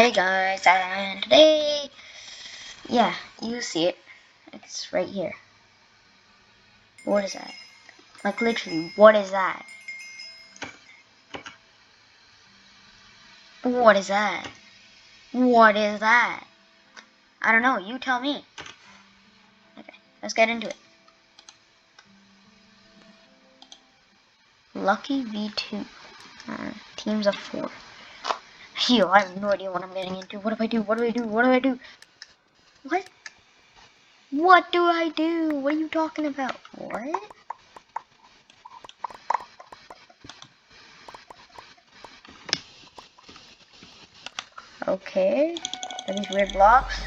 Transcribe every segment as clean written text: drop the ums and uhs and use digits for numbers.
Hey guys, and today, yeah, you see it. It's right here. What is that? Like literally, what is that? What is that? What is that? I don't know, you tell me. Okay, let's get into it. Lucky V2. Teams of 4. Yo, I have no idea what I'm getting into. What do I do? What do I do? What do I do? What? What do I do? What are you talking about? What? Okay. Are these weird blocks?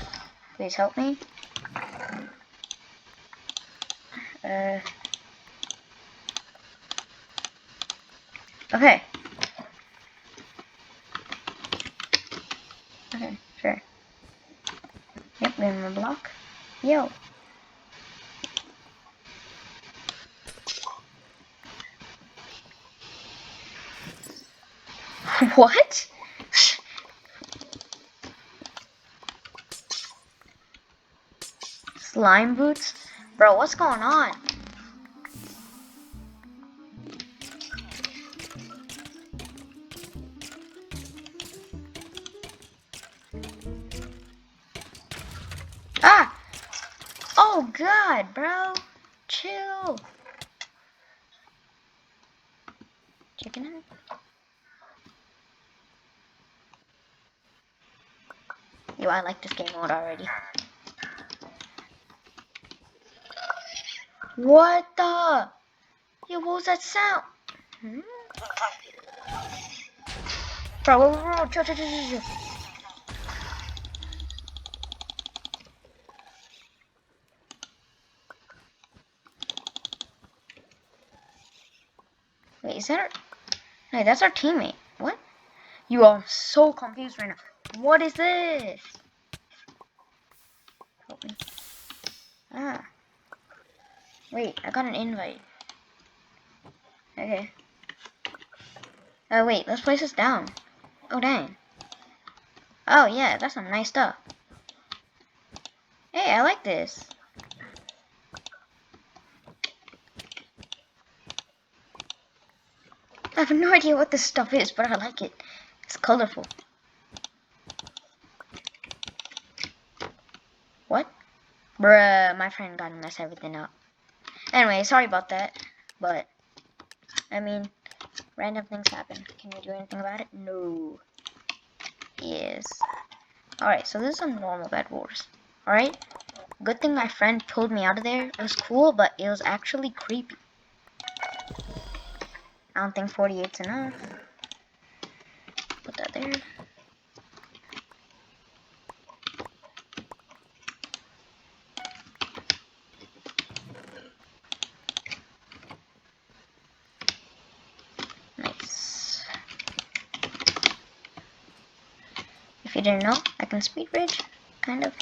Please help me. Okay. Okay, sure. Yep, in the block. Yo. What? Slime boots? Bro, what's going on? Ah! Oh god, bro. Chill. Chicken head? Yo, I like this game mode already. What the? Yo, what was that sound? Hmm? Bro, whoa, chill. Wait, is that our... Hey, that's our teammate. What? You are so confused right now. What is this? Help me. Ah. Wait, I got an invite. Okay. Wait, let's place this down. Oh, dang. Oh, yeah, that's some nice stuff. Hey, I like this. I have no idea what this stuff is, but I like it. It's colorful. What? Bruh, my friend got to mess everything up. Anyway, sorry about that. But, I mean, random things happen. Can we do anything about it? No. Yes. Alright, so this is a normal Bedwars. Alright? Good thing my friend pulled me out of there. It was cool, but it was actually creepy. I don't think 48's enough. Put that there. Nice. If you didn't know, I can speed bridge. Kind of.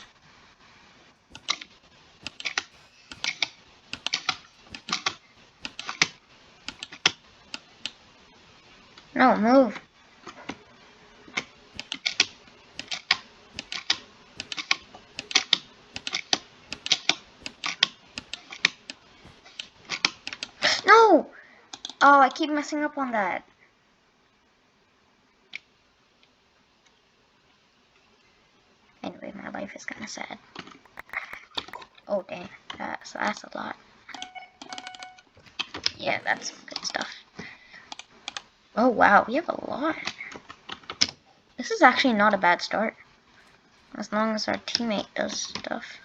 No, move. No! Oh, I keep messing up on that. Anyway, my life is kind of sad. Oh, dang. That's a lot. Yeah, that's some good stuff. Oh, wow. We have a lot. This is actually not a bad start. As long as our teammate does stuff.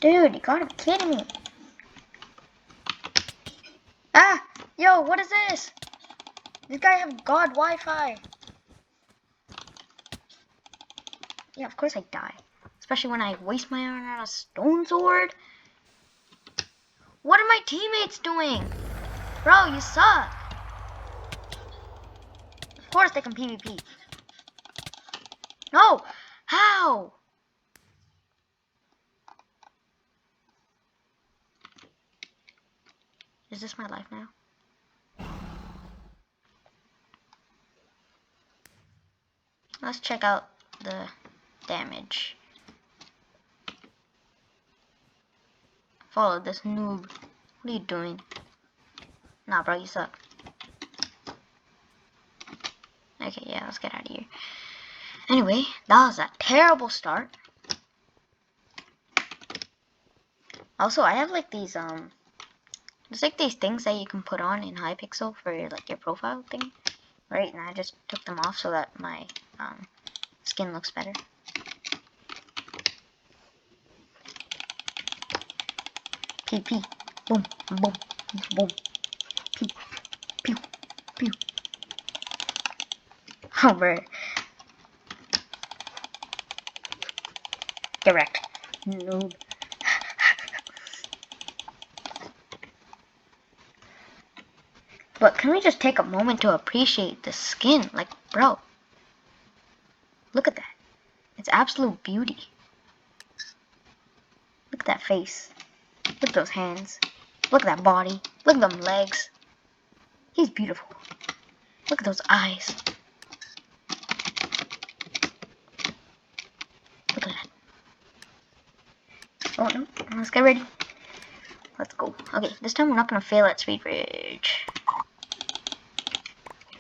Dude, you gotta be kidding me. Ah! Yo, what is this? This guy have God Wi-Fi. Yeah, of course I die. Especially when I waste my iron on a stone sword. What are my teammates doing? Bro, you suck. Of course they can PvP. No! How? Is this my life now? Let's check out the damage. Follow this noob. What are you doing? Nah, bro, you suck. Okay, yeah, let's get out of here. Anyway, that was a terrible start. Also, I have like these, there's like these things that you can put on in Hypixel for like your profile thing. Right, and I just took them off so that my, skin looks better. PP. Boom, boom, boom. Pew, pew, pew. Oh, bro. Get wrecked. Noob. But can we just take a moment to appreciate the skin? Like, bro. Look at that. It's absolute beauty. Look at that face. Look at those hands. Look at that body. Look at them legs. He's beautiful. Look at those eyes. Look at that. Oh no, let's get ready. Let's go. Okay, this time we're not gonna fail at Speed Bridge.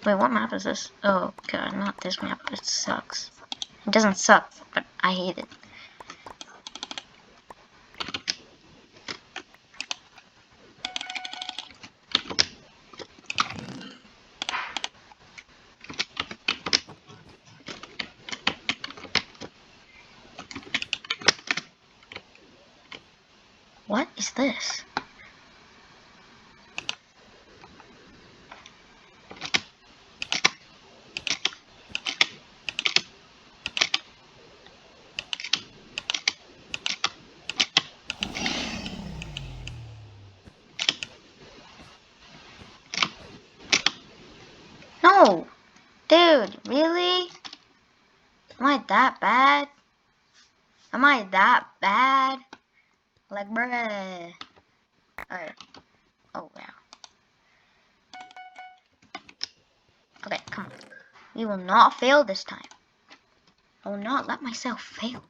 Wait, what map is this? Oh god, not this map. It sucks. It doesn't suck, but I hate it. What is this? No! Dude, really? Am I that bad? Am I that bad? Like, bruh. Alright. Oh, wow. Okay, come on. We will not fail this time. I will not let myself fail.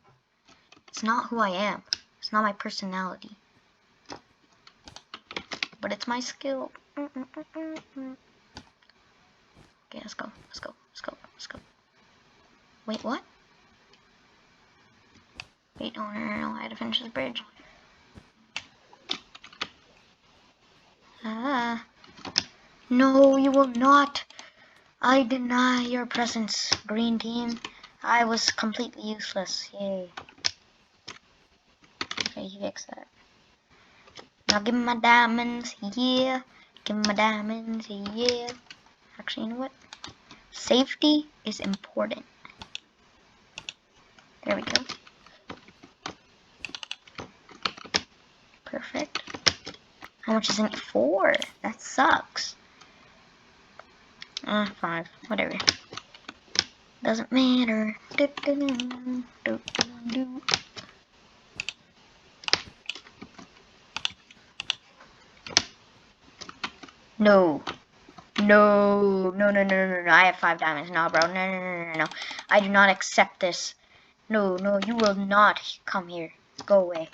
It's not who I am. It's not my personality. But it's my skill. Okay, let's go. Let's go. Let's go. Let's go. Wait, what? Wait, no, I had to finish this bridge. Ah. No, you will not. I deny your presence, green team. I was completely useless. Yay. Okay, you fix that. Now give me my diamonds, yeah. Give me my diamonds, yeah. Actually, you know what? Safety is important. There we go. Perfect. How much is it? 4. That sucks. 5. Whatever. Doesn't matter. No. No. No. I have 5 diamonds. No, bro. No. I do not accept this. No, you will not come here. Go away.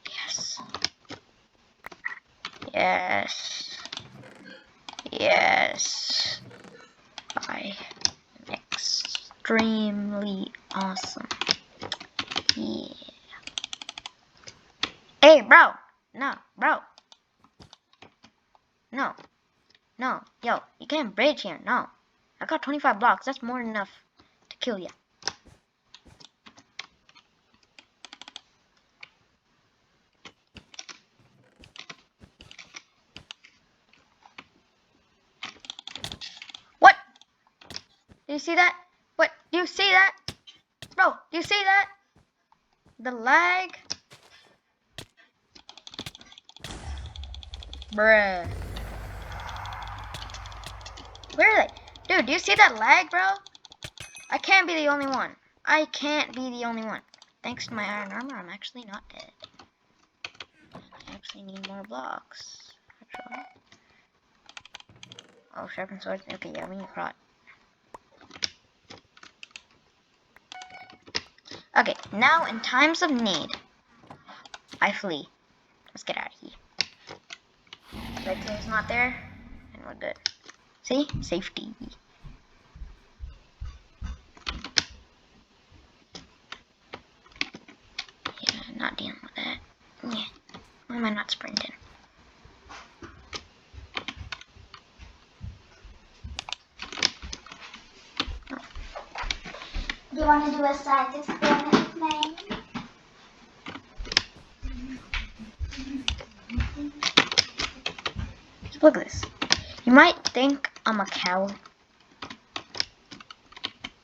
Yes. Yes. Yes. I am extremely awesome. Yeah. Hey, bro. No, bro. No. Yo, you can't bridge here. No. I got 25 blocks. That's more than enough to kill you. What? Do you see that? What? Do you see that? Bro, do you see that? The lag? Bruh. Where are they? Dude, do you see that lag, bro? I can't be the only one. I can't be the only one. Thanks to my iron armor, I'm actually not dead. I actually need more blocks. Actually. Oh, sharpened sword. Okay, yeah, we need prot. Okay, now in times of need, I flee. Let's get out of here. Red team's not there, and we're good. See? Safety. Yeah, not dealing with that. Yeah. Why am I not sprinting? Do you want to do a science experiment, man? Look at this. You might think I'm a coward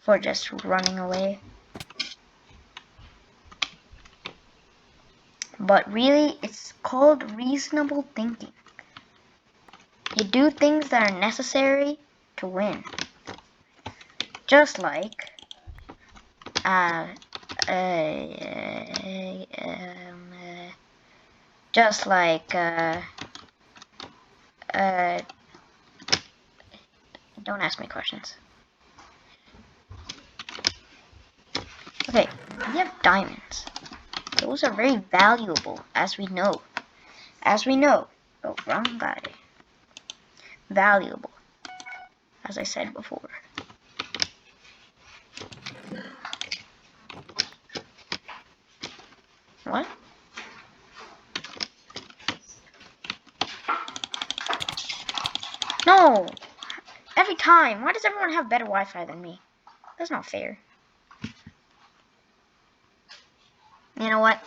for just running away. But really, it's called reasonable thinking. You do things that are necessary to win. Just like, don't ask me questions. Okay, we have diamonds. Those are very valuable, as we know. Oh, wrong guy. Valuable, as I said before. What? No! Every time! Why does everyone have better Wi-Fi than me? That's not fair. You know what?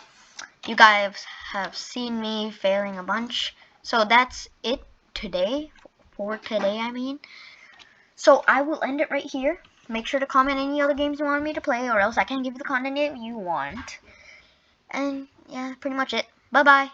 You guys have seen me failing a bunch. So that's it today. For today, I mean. So I will end it right here. Make sure to comment any other games you want me to play, or else I can't give you the content you want. And yeah, pretty much it. Bye-bye.